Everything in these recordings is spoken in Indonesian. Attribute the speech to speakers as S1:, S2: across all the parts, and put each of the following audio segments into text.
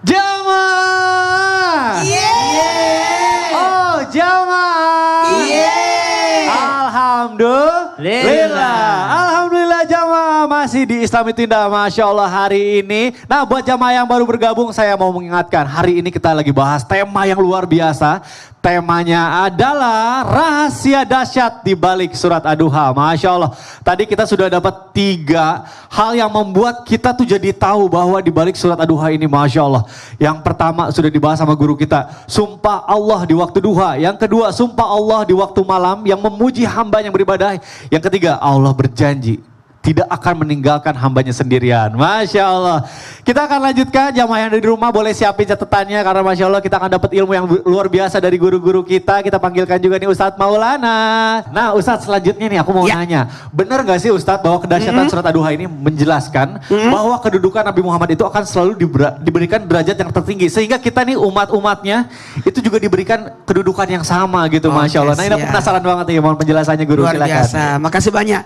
S1: Jamaah.
S2: Yeay.
S1: Oh, jamaah.
S2: Yeay.
S1: Alhamdulillah. Alhamdulillah jamaah masih di Islami Tindak. Masya Allah hari ini. Nah buat jamaah yang baru bergabung saya mau mengingatkan. Hari ini kita lagi bahas tema yang luar biasa. Temanya adalah rahasia dahsyat di balik surat Ad-Duha. Masya Allah. Tadi kita sudah dapat 3 hal yang membuat kita tuh jadi tahu bahwa di balik surat Ad-Duha ini Masya Allah. Yang pertama sudah dibahas sama guru kita. Sumpah Allah di waktu duha. Yang kedua sumpah Allah di waktu malam yang memuji hamba yang beribadah. Yang ketiga Allah berjanji tidak akan meninggalkan hambanya sendirian. Masya Allah. Kita akan lanjutkan, jamaah yang ada di rumah boleh siapin catatannya. Karena Masya Allah kita akan dapat ilmu yang luar biasa dari guru-guru kita. Kita panggilkan juga nih Ustadz Maulana. Nah Ustadz selanjutnya nih aku mau nanya. Benar gak sih Ustadz bahwa kedahsyatan surat Ad-Duha ini menjelaskan bahwa kedudukan Nabi Muhammad itu akan selalu diberikan derajat yang tertinggi. Sehingga kita nih umat-umatnya itu juga diberikan kedudukan yang sama gitu. Masya Allah. Nah ini aku penasaran banget nih mohon penjelasannya guru.
S2: Luar
S1: silakan.
S2: biasa, makasih banyak.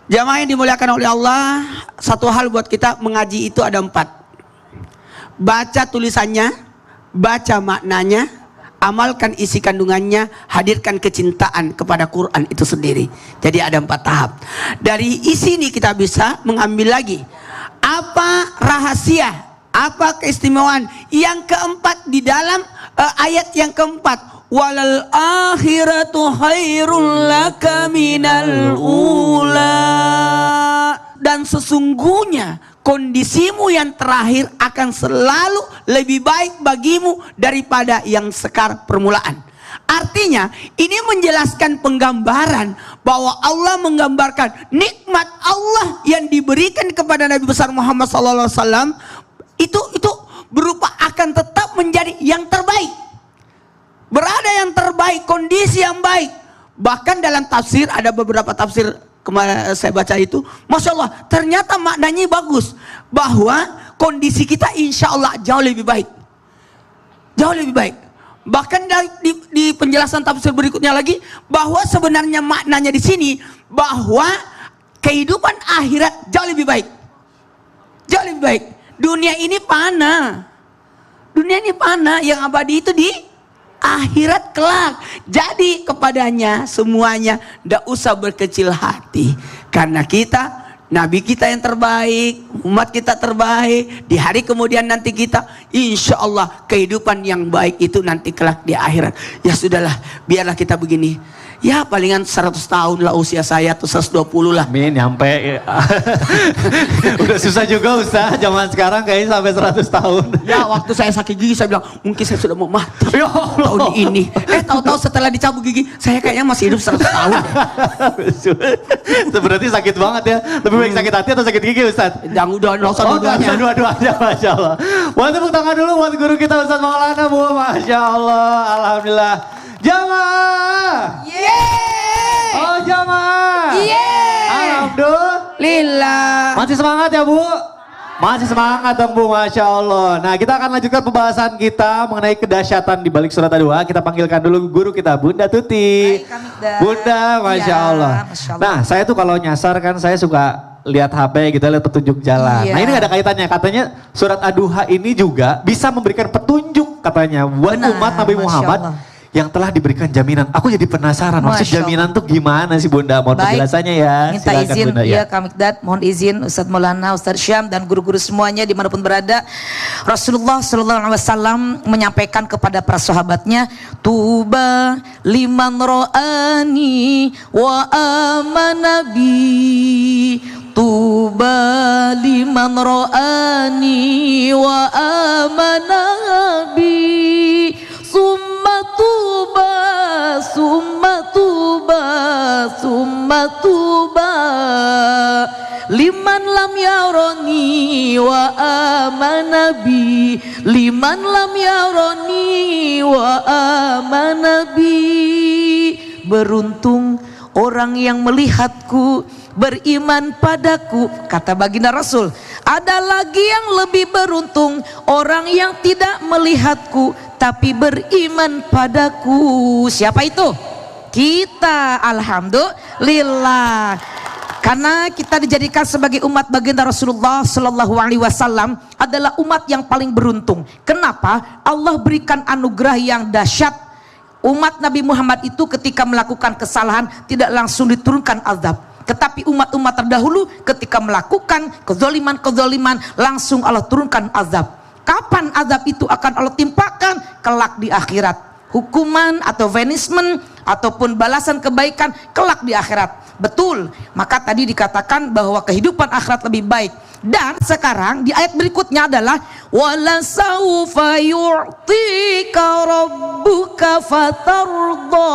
S2: Jamaah yang dimuliakan oleh Allah, satu hal buat kita mengaji itu ada 4. Baca tulisannya, baca maknanya, amalkan isi kandungannya, hadirkan kecintaan kepada Quran itu sendiri. Jadi ada 4 tahap. Dari isi ini kita bisa mengambil lagi. Apa rahasia, apa keistimewaan yang keempat di dalam ayat yang keempat. Walal akhiratu khairul laka minal ula. Dan sesungguhnya kondisimu yang terakhir akan selalu lebih baik bagimu daripada yang sekar permulaan. Artinya ini menjelaskan penggambaran bahwa Allah menggambarkan nikmat Allah yang diberikan kepada Nabi besar Muhammad SAW itu berupa akan tetap menjadi yang terbaik. Berada yang terbaik, kondisi yang baik. Bahkan dalam tafsir, ada beberapa tafsir kemarin saya baca itu, Masya Allah, ternyata maknanya bagus. Bahwa kondisi kita insya Allah jauh lebih baik. Jauh lebih baik. Bahkan di penjelasan tafsir berikutnya lagi, bahwa sebenarnya maknanya di sini, bahwa kehidupan akhirat jauh lebih baik. Jauh lebih baik. Dunia ini panah. Dunia ini panah, yang abadi itu di akhirat kelak. Jadi kepadanya semuanya tidak usah berkecil hati. Karena kita, Nabi kita yang terbaik, umat kita terbaik. Di hari kemudian nanti kita, insya Allah kehidupan yang baik itu nanti kelak di akhirat. Ya sudahlah, biarlah kita begini. Ya palingan 100 tahun lah usia saya tuh 120 lah.
S1: Amin, nyampe. Udah susah juga Ustaz, zaman sekarang kayaknya sampai 100 tahun.
S2: Ya waktu saya sakit gigi saya bilang mungkin saya sudah mau mati
S1: Ya
S2: tahun ini. Tahu-tahu setelah dicabut gigi saya kayaknya masih hidup 100 tahun.
S1: Berarti sakit banget ya. Lebih baik sakit hati atau sakit gigi Ustaz?
S2: Yang udah usah
S1: dua-duanya. Dua-duanya Masya Allah. Buat tepuk tangan dulu buat guru kita Ustaz Maulana Bu. Masya Allah, Alhamdulillah. Jamaah.
S2: Yeay.
S1: Oh jamaah.
S2: Yeay.
S1: Alhamdulillah. Masih semangat ya Bu? Masih semangat dong Bu, Masya Allah. Nah kita akan lanjutkan pembahasan kita mengenai kedahsyatan di balik surat Ad-Duha. Kita panggilkan dulu guru kita, Bunda Tuti. Bunda, Masya Allah. Nah saya tuh kalau nyasar kan saya suka lihat HP gitu, lihat petunjuk jalan. Nah ini ada kaitannya, katanya surat Ad-Duha ini juga bisa memberikan petunjuk katanya buat umat Nabi Muhammad yang telah diberikan jaminan. Aku jadi penasaran maksud jaminan tuh gimana sih Bunda? Mohon penjelasannya ya.
S3: Minta
S1: silakan,
S3: izin
S1: Bunda,
S3: ya Kamikdad, mohon izin Ustadz Maulana, Ustadz Syam dan guru-guru semuanya dimanapun berada. Rasulullah SAW menyampaikan kepada para sahabatnya, Tuba liman ro'ani wa amanabi. Tuba liman ro'ani wa amanabi. Summa tuba, summa tuba, summa tuba liman lam yaroni wa amanabi, liman lam yaroni wa amanabi. Beruntung orang yang melihatku, beriman padaku, kata baginda Rasul. Ada lagi yang lebih beruntung, orang yang tidak melihatku tapi beriman padaku. Siapa itu? Kita, alhamdulillah. Karena kita dijadikan sebagai umat baginda Rasulullah Sallallahu Alaihi Wasallam adalah umat yang paling beruntung. Kenapa? Allah berikan anugerah yang dahsyat. Umat Nabi Muhammad itu ketika melakukan kesalahan tidak langsung diturunkan azab. Tetapi umat-umat terdahulu ketika melakukan kezaliman langsung Allah turunkan azab. Kapan azab itu akan Allah timpakan? Kelak di akhirat. Hukuman atau punishment ataupun balasan kebaikan kelak di akhirat. Betul, maka tadi dikatakan bahwa kehidupan akhirat lebih baik. Dan sekarang di ayat berikutnya adalah wala saufa yu'tika rabbuka fatardha,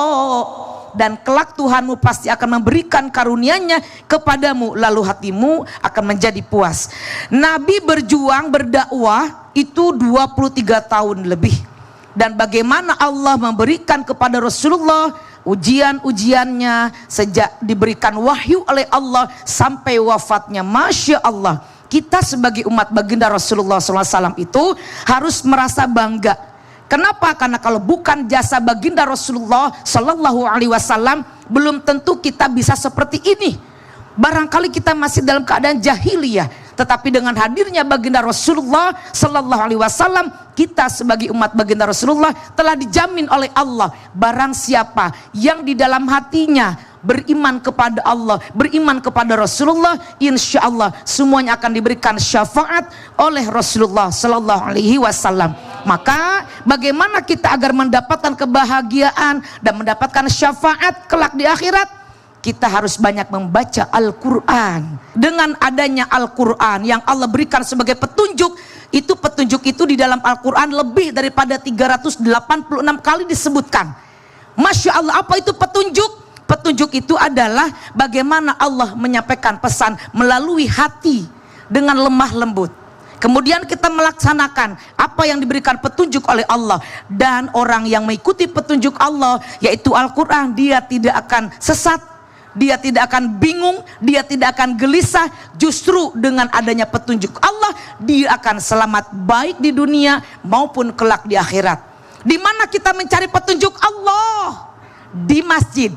S3: dan kelak Tuhanmu pasti akan memberikan karunia-Nya kepadamu lalu hatimu akan menjadi puas. Nabi berjuang berdakwah itu 23 tahun lebih, dan bagaimana Allah memberikan kepada Rasulullah ujian-ujiannya sejak diberikan wahyu oleh Allah sampai wafatnya. Masya Allah, kita sebagai umat baginda Rasulullah SAW itu harus merasa bangga. Kenapa? Karena kalau bukan jasa baginda Rasulullah Sallallahu Alaihi Wasallam, belum tentu kita bisa seperti ini. Barangkali kita masih dalam keadaan jahiliyah, tetapi dengan hadirnya baginda Rasulullah Sallallahu Alaihi Wasallam, kita sebagai umat baginda Rasulullah telah dijamin oleh Allah. Barang siapa yang di dalam hatinya beriman kepada Allah, beriman kepada Rasulullah, insya Allah semuanya akan diberikan syafaat oleh Rasulullah Sallallahu Alaihi Wasallam. Maka bagaimana kita agar mendapatkan kebahagiaan dan mendapatkan syafaat kelak di akhirat? Kita harus banyak membaca Al-Quran. Dengan adanya Al-Quran yang Allah berikan sebagai petunjuk, itu di dalam Al-Quran lebih daripada 386 kali disebutkan. Masya Allah, apa itu petunjuk? Petunjuk itu adalah bagaimana Allah menyampaikan pesan melalui hati dengan lemah lembut. Kemudian kita melaksanakan apa yang diberikan petunjuk oleh Allah. Dan orang yang mengikuti petunjuk Allah, yaitu Al-Quran, dia tidak akan sesat, dia tidak akan bingung, dia tidak akan gelisah. Justru dengan adanya petunjuk Allah, dia akan selamat baik di dunia maupun kelak di akhirat. Di mana kita mencari petunjuk Allah? Di masjid,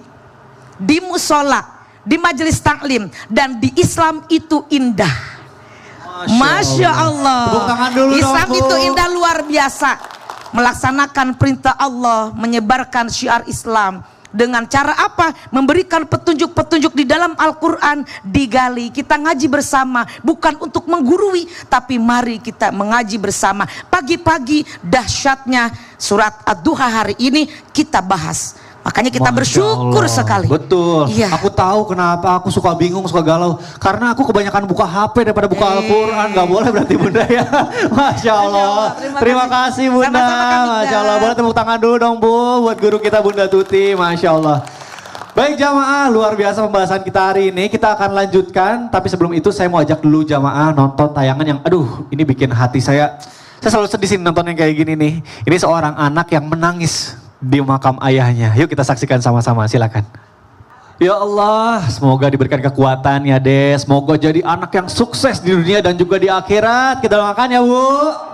S3: di musola, di majelis taklim, dan di Islam itu indah. Masya Allah.
S1: Tepuk tangan dulu
S3: Islam
S1: dong, Bu.
S3: itu indah luar biasa. Melaksanakan perintah Allah, menyebarkan syiar Islam. Dengan cara apa? Memberikan petunjuk-petunjuk di dalam Al-Quran, digali. Kita ngaji bersama, bukan untuk menggurui, tapi mari kita mengaji bersama. Pagi-pagi dahsyatnya surat Ad-Duha hari ini kita bahas. Makanya kita
S1: Masya
S3: bersyukur
S1: Allah.
S3: sekali.
S1: Betul.
S3: Iya.
S1: Aku tahu kenapa aku suka bingung, suka galau. Karena aku kebanyakan buka HP daripada buka Al-Quran. Gak boleh berarti Bunda ya. Masya Allah. Terima kasih Bunda.
S3: Sama-sama, Kak Bunda.
S1: Masya Allah. Boleh tepuk tangan dulu dong Bu. Buat guru kita Bunda Tuti. Masya Allah. Baik jamaah, luar biasa pembahasan kita hari ini. Kita akan lanjutkan. Tapi sebelum itu saya mau ajak dulu jamaah nonton tayangan yang aduh ini bikin hati saya selalu sedih sih nonton yang kayak gini nih. Ini seorang anak yang menangis di makam ayahnya. Yuk kita saksikan sama-sama, silakan. Ya Allah, semoga diberikan kekuatan ya Des. Semoga jadi anak yang sukses di dunia dan juga di akhirat. Kita doakan ya Bu.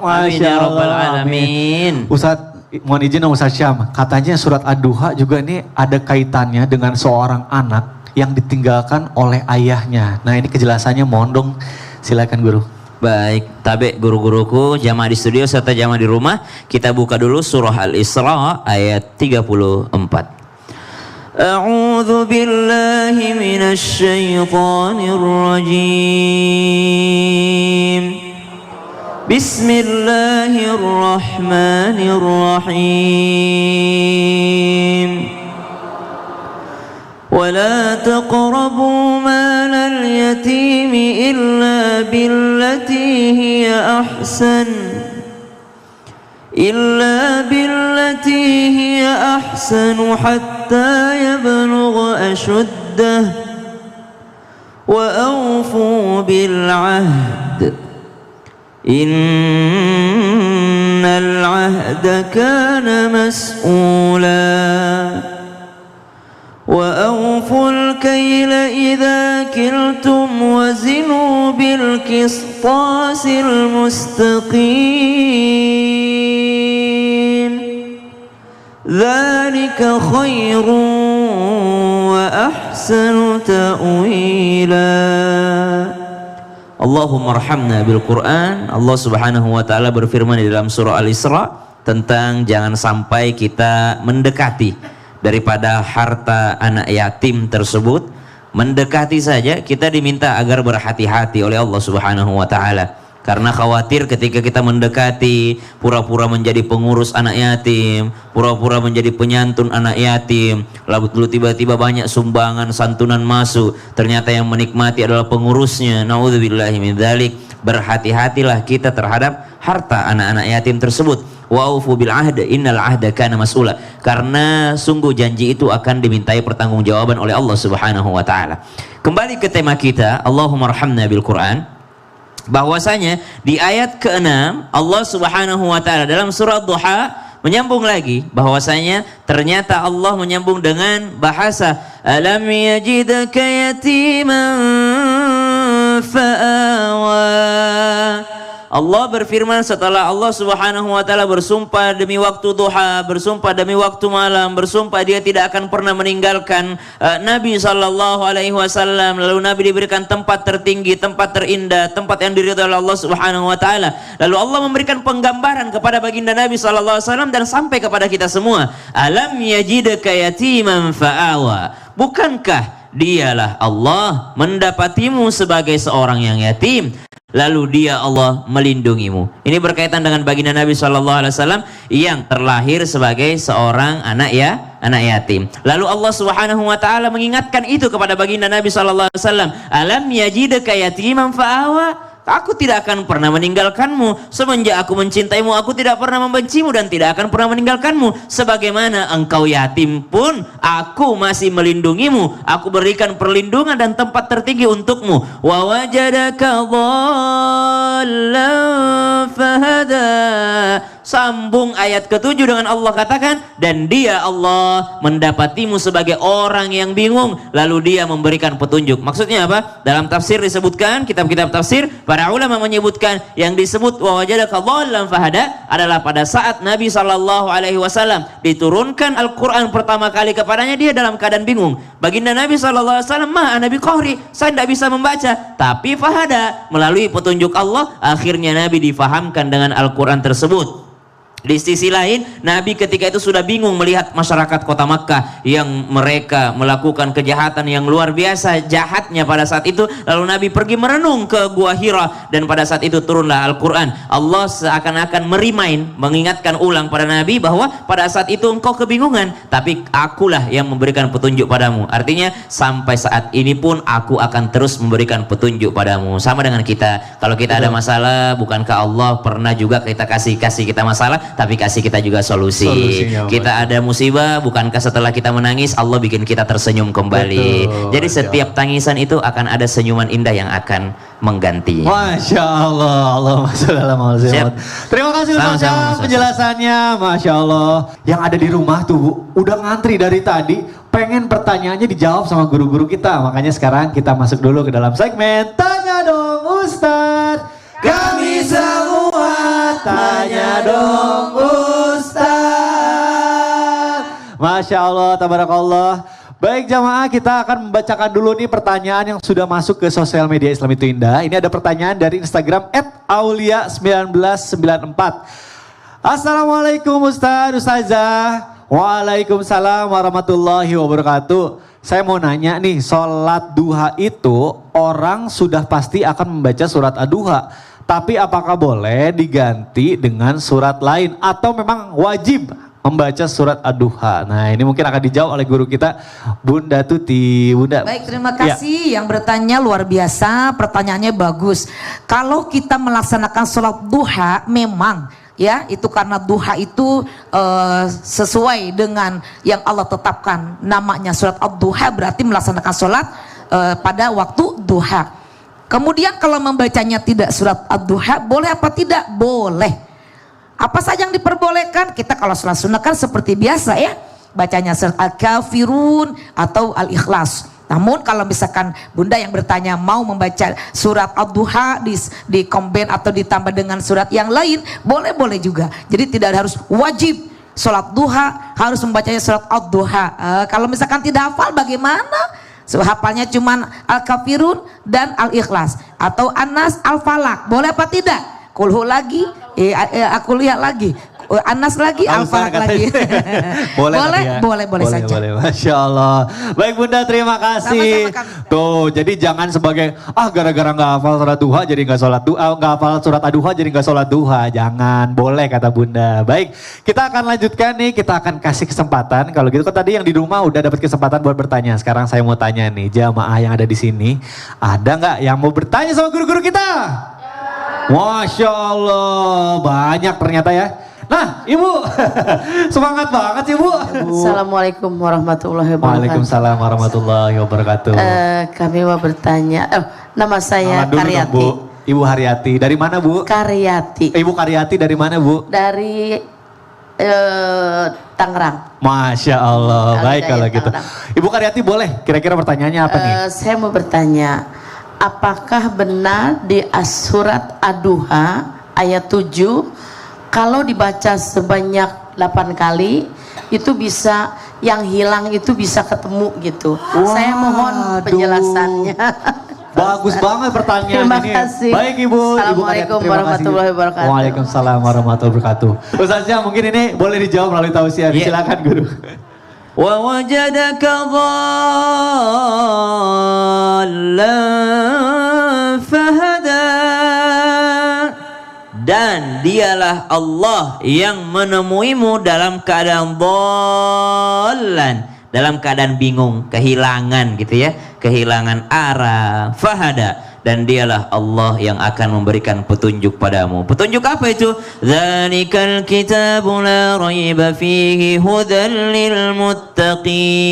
S4: Amin ya Rabbal Alamin.
S1: Ustadz, mohon izin Ustadz Syam. Katanya surat Ad-Duha juga ini ada kaitannya dengan seorang anak yang ditinggalkan oleh ayahnya. Nah ini kejelasannya mohon dong, silakan guru.
S4: Baik, tabe guru-guruku, jamaah di studio serta jamaah di rumah, kita buka dulu surah Al-Isra ayat 34. A'udzu billahi minasy syaithanir rajim. Bismillahirrahmanirrahim. ولا تقربوا مال اليتيم إلا بالتي هي أحسن حتى يبلغ أشده وأوفوا بالعهد إن العهد كان مسؤولا وأوفوا الكيل إذا كلتم وزنوا بالقسطاس المستقيم ذلك خير وأحسن تأويلا. Allahumma arhamna bil Quran. Allah Subhanahu wa taala berfirman di dalam surah Al-Isra tentang jangan sampai kita mendekati daripada harta anak yatim tersebut. Mendekati saja kita diminta agar berhati-hati oleh Allah Subhanahu wa taala. Karena khawatir ketika kita mendekati, pura-pura menjadi pengurus anak yatim, pura-pura menjadi penyantun anak yatim, lalu tiba-tiba banyak sumbangan santunan masuk, ternyata yang menikmati adalah pengurusnya. Naudzubillahi min dzalik. Berhati-hatilah kita terhadap harta anak-anak yatim tersebut. Wa'ufu bil ahd, innal ahda kana mas'ula. Karena sungguh janji itu akan dimintai pertanggungjawaban oleh Allah Subhanahu wa taala. Kembali ke tema kita, Allahumma arhamna bil Quran. Bahwasanya di ayat ke-6 Allah Subhanahu wa taala dalam surah Duha menyambung lagi bahwasanya ternyata Allah menyambung dengan bahasa alam yajidka yatiman fa'awa. Allah berfirman setelah Allah Subhanahu wa taala bersumpah demi waktu duha, bersumpah demi waktu malam, bersumpah dia tidak akan pernah meninggalkan Nabi sallallahu alaihi wasallam, lalu Nabi diberikan tempat tertinggi, tempat terindah, tempat yang diridhai oleh Allah Subhanahu wa taala. Lalu Allah memberikan penggambaran kepada baginda Nabi sallallahu alaihi wasallam dan sampai kepada kita semua. Alam yajidka yatiman fa'awa. Bukankah dialah Allah mendapatimu sebagai seorang yang yatim, lalu dia Allah melindungimu. Ini berkaitan dengan baginda Nabi SAW yang terlahir sebagai seorang anak yatim. Lalu Allah Subhanahu wa taala mengingatkan itu kepada baginda Nabi SAW. Alam yajidka yatiman fa'awa. Aku tidak akan pernah meninggalkanmu. Semenjak aku mencintaimu, aku tidak pernah membencimu dan tidak akan pernah meninggalkanmu. Sebagaimana engkau yatim pun, aku masih melindungimu. Aku berikan perlindungan dan tempat tertinggi untukmu. Wa wajadaka dhallan fahada. Sambung ayat ke-7 dengan Allah katakan, dan dia Allah mendapatimu sebagai orang yang bingung, lalu dia memberikan petunjuk. Maksudnya apa? Dalam tafsir disebutkan, kitab-kitab tafsir, para ulama menyebutkan yang disebut wa wajadaka dhallan fahada adalah pada saat Nabi SAW diturunkan Al-Quran pertama kali kepadanya, dia dalam keadaan bingung. Baginda Nabi SAW, Nabi Qahri, saya tidak bisa membaca, tapi fahada, melalui petunjuk Allah akhirnya Nabi difahamkan dengan Al-Quran tersebut. Di sisi lain, Nabi ketika itu sudah bingung melihat masyarakat kota Makkah yang mereka melakukan kejahatan yang luar biasa jahatnya pada saat itu. Lalu Nabi pergi merenung ke Gua Hira dan pada saat itu turunlah Al-Quran. Allah seakan-akan mengingatkan ulang pada Nabi bahwa pada saat itu engkau kebingungan, tapi akulah yang memberikan petunjuk padamu. Artinya sampai saat ini pun aku akan terus memberikan petunjuk padamu. Sama dengan kita, kalau kita ada masalah, bukankah Allah pernah juga kita kasih kita masalah, tapi kasih kita juga solusi. Kita ada musibah, bukankah setelah kita menangis Allah bikin kita tersenyum kembali.
S1: Betul.
S4: Jadi setiap tangisan itu akan ada senyuman indah yang akan mengganti.
S1: Masya Allah, Allahumma sholli ala Muhammad. Terima kasih Ustaz penjelasannya, Masya Allah. Yang ada di rumah tuh Bu, udah ngantri dari tadi, pengen pertanyaannya dijawab sama guru-guru kita. Makanya sekarang kita masuk dulu ke dalam segmen Tanya Dong Ustadz. Kami semua tanya dong Ustaz. Masya Allah, tabarakallah. Baik jamaah, kita akan membacakan dulu nih pertanyaan yang sudah masuk ke sosial media Islam Itu Indah. Ini ada pertanyaan dari Instagram @aulia1994. Assalamualaikum Ustazah. Waalaikumsalam warahmatullahi wabarakatuh. Saya mau nanya nih, sholat duha itu orang sudah pasti akan membaca surat ad-duha. Tapi apakah boleh diganti dengan surat lain atau memang wajib membaca surat ad-duha? Nah ini mungkin akan dijawab oleh guru kita Bunda Tuti. Bunda.
S3: Baik, terima kasih yang bertanya, luar biasa, pertanyaannya bagus. Kalau kita melaksanakan sholat duha memang ya itu karena duha itu sesuai dengan yang Allah tetapkan namanya surat ad-duha, berarti melaksanakan sholat pada waktu duha. Kemudian kalau membacanya tidak surat ad-duha, boleh apa tidak? Boleh. Apa saja yang diperbolehkan? Kita kalau sholat sunnah kan seperti biasa ya, bacanya surat al-kafirun atau al-ikhlas. Namun kalau misalkan Bunda yang bertanya mau membaca surat ad-duha di combine atau ditambah dengan surat yang lain, boleh-boleh juga. Jadi tidak harus wajib sholat duha harus membacanya surat ad-duha. Kalau misalkan tidak hafal bagaimana? So, hafalnya cuman Al-Kafirun dan Al-Ikhlas atau An-Nas Al-Falak. Boleh apa tidak? Kulhu lagi, aku lihat lagi. Anas lagi, Al-Falak lagi. boleh saja.
S1: Boleh. Masya Allah. Baik Bunda, terima kasih.
S3: Sama-sama,
S1: Tuh, jadi jangan sebagai gara-gara nggak hafal surat duha jadi nggak sholat duha, nggak hafal surat ad-duha jadi nggak sholat duha. Jangan, boleh kata Bunda. Baik, kita akan lanjutkan nih. Kita akan kasih kesempatan. Kalau gitu kan tadi yang di rumah udah dapat kesempatan buat bertanya. Sekarang saya mau tanya nih, jamaah yang ada di sini, ada nggak yang mau bertanya sama guru-guru kita? Masya Allah, banyak ternyata ya. Nah, Ibu, semangat banget sih, Bu.
S5: Assalamualaikum warahmatullahi wabarakatuh.
S1: Waalaikumsalam warahmatullahi wabarakatuh.
S5: Kami mau bertanya, nama saya
S1: Kenalan dulu dong,
S5: Karyati.
S1: Bu. Ibu Haryati, dari mana Bu?
S5: Karyati
S1: Ibu Karyati dari mana Bu?
S5: dari Tangerang.
S1: Masya Allah, baik
S5: Al-Hidayah
S1: kalau gitu.
S5: Tangerang.
S1: Ibu Karyati boleh, kira-kira pertanyaannya apa nih?
S5: Saya mau bertanya, apakah benar di surat Ad-Duha ayat 7 kalau dibaca sebanyak 8 kali itu bisa, yang hilang itu bisa ketemu gitu. Saya mohon penjelasannya.
S1: Bagus banget pertanyaan
S5: Terima
S1: ini.
S5: kasih.
S1: Baik Ibu.
S5: Assalamualaikum
S1: Ibu Karyati, terima kasih.
S5: warahmatullahi wabarakatuh.
S1: Waalaikumsalam warahmatullahi wabarakatuh. Ustaznya mungkin ini boleh dijawab melalui tausiah.
S4: Iya.
S1: Silakan Guru.
S4: Wa wajadaka dhallan fahada. Dan dialah Allah yang menemuimu dalam keadaan dhallan, dalam keadaan bingung, kehilangan gitu ya, kehilangan arah. Fahada, dan dialah Allah yang akan memberikan petunjuk padamu. Petunjuk apa itu? Dzalikal kitabu la raiba fihi hudan lil muttaqin.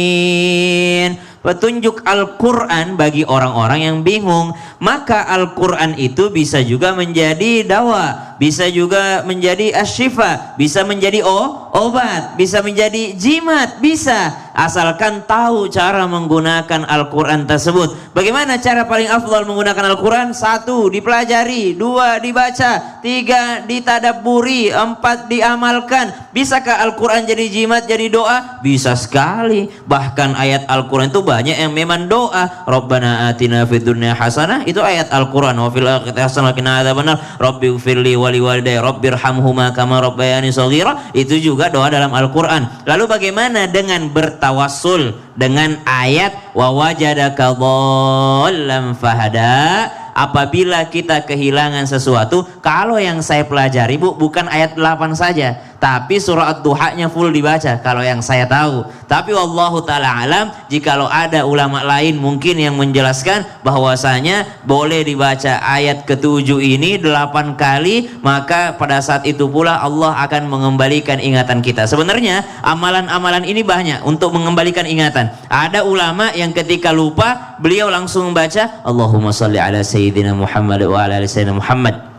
S4: Petunjuk Al-Quran bagi orang-orang yang bingung. Maka Al-Quran itu bisa juga menjadi dawa, bisa juga menjadi asyifa, bisa menjadi obat, bisa menjadi jimat, bisa. Asalkan tahu cara menggunakan Al-Quran tersebut. Bagaimana cara paling afdal menggunakan Al-Quran? 1. Dipelajari, 2. Dibaca, 3. Ditadabburi, 4. Diamalkan. Bisakah Al-Quran jadi jimat, jadi doa? Bisa sekali. Bahkan ayat Al-Quran itu banyak yang memang doa. Rabbana atina fid dunya hasanah, itu ayat Al-Quran. Wa fil akhirati hasanah wa qina adzabannar. Rabbi ighfirli wa liwalidayya rabbirhamhuma kama rabbayani shaghira. Itu juga doa dalam Al-Quran. Lalu bagaimana dengan bertawassul dengan ayat wa wajadaka dhallan fahada? Apabila kita kehilangan sesuatu, kalau yang saya pelajari Bu, bukan ayat 8 saja, tapi surah Ad-Duha-nya full dibaca kalau yang saya tahu. Tapi wallahu taala alam, jikalau ada ulama lain mungkin yang menjelaskan bahwasanya boleh dibaca ayat ke-7 ini 8 kali, maka pada saat itu pula Allah akan mengembalikan ingatan kita. Sebenarnya amalan-amalan ini banyak untuk mengembalikan ingatan. Ada ulama yang ketika lupa beliau langsung membaca Allahumma sholli ala sayyidina Muhammad wa ala ali sayyidina Muhammad.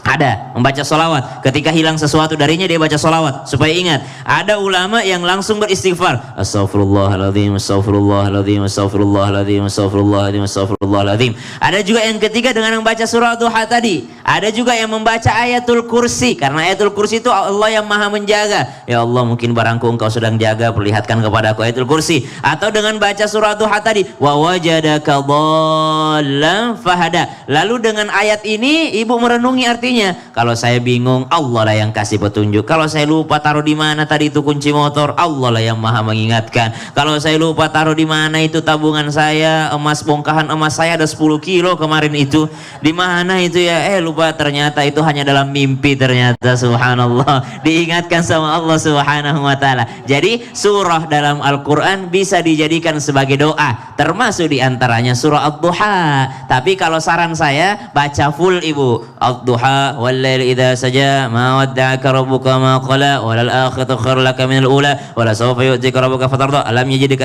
S4: Ada membaca sholawat, ketika hilang sesuatu darinya dia baca sholawat supaya ingat. Ada ulama yang langsung beristighfar, astaghfirullahaladzim, astaghfirullahaladzim, astaghfirullahaladzim, astaghfirullahaladzim, astaghfirullahaladzim. Ada juga yang ketiga dengan membaca surah Duha tadi. Ada juga yang membaca ayatul kursi, karena ayatul kursi itu Allah yang maha menjaga. Ya Allah, mungkin barangku engkau sedang jaga, perlihatkan kepada aku ayatul kursi. Atau dengan baca surah Duha tadi, wa wajadaka dhallan fahada. Lalu dengan ayat ini ibu merenungi artinya. Kalau saya bingung, Allah lah yang kasih petunjuk. Kalau saya lupa taruh di mana tadi itu kunci motor, Allah lah yang maha mengingatkan. Kalau saya lupa taruh di mana itu tabungan saya, emas, bongkahan emas saya ada 10 kilo kemarin itu, di mana itu ya? Lupa, ternyata itu hanya dalam mimpi ternyata. Subhanallah, diingatkan sama Allah Subhanahu wa taala. Jadi surah dalam Al-Qur'an bisa dijadikan sebagai doa, termasuk diantaranya surah Ad-Duha. Tapi kalau saran saya baca full Ibu, Ad-Duha wal-laili idza saja ma wadda'aka rabbuka ma qala walal akhiratu khairul laka minal ula wala sawfa yu'tika rabbuka fatarda alam yajidka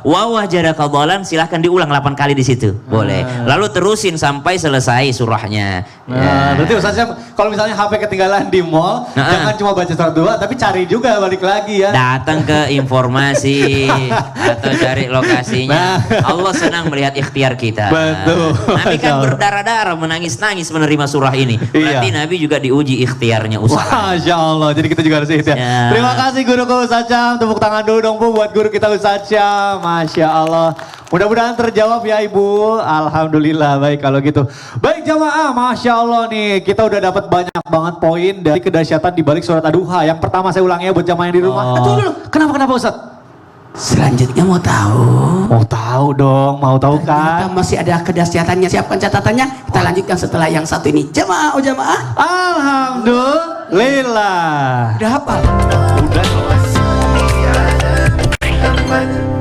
S4: wa wajadaka dhallan. Silahkan diulang 8 kali di situ. Boleh. Lalu terusin sampai selesai surahnya.
S1: Nah, berarti Ustaz Syam, kalau misalnya HP ketinggalan di mall, jangan cuma baca surat Duha, tapi cari juga balik lagi ya.
S4: Datang ke informasi atau cari lokasinya. Allah senang melihat ikhtiar kita.
S1: Betul.
S4: Nabi kan berdarah-darah menangis-nangis menerima surah ini. Berarti Nabi juga diuji ikhtiarnya, usaha.
S1: Masya Allah, jadi kita juga harus ikhtiar.
S4: Ya.
S1: Terima kasih guruku Ustaz Syam, tepuk tangan dulu dong Bu buat guru kita Ustaz Syam. Masya Allah. Mudah-mudahan terjawab ya Ibu. Alhamdulillah, baik kalau gitu. Baik jamaah, Masya Allah nih. Kita udah dapat banyak banget poin dari kedahsyatan di balik surat Ad-Duha. Yang pertama saya ulangi ya buat jamaah yang di rumah. Tunggu dulu, kenapa Ustadz?
S2: Selanjutnya mau tahu?
S1: Mau tahu dong, mau tahu
S2: Kita
S1: kan?
S2: masih ada kedahsyatannya. Siapkan catatannya. Kita lanjutkan setelah yang satu ini. Jamaah, oh jamaah.
S1: Alhamdulillah.
S2: Udah hafal?
S1: Udah.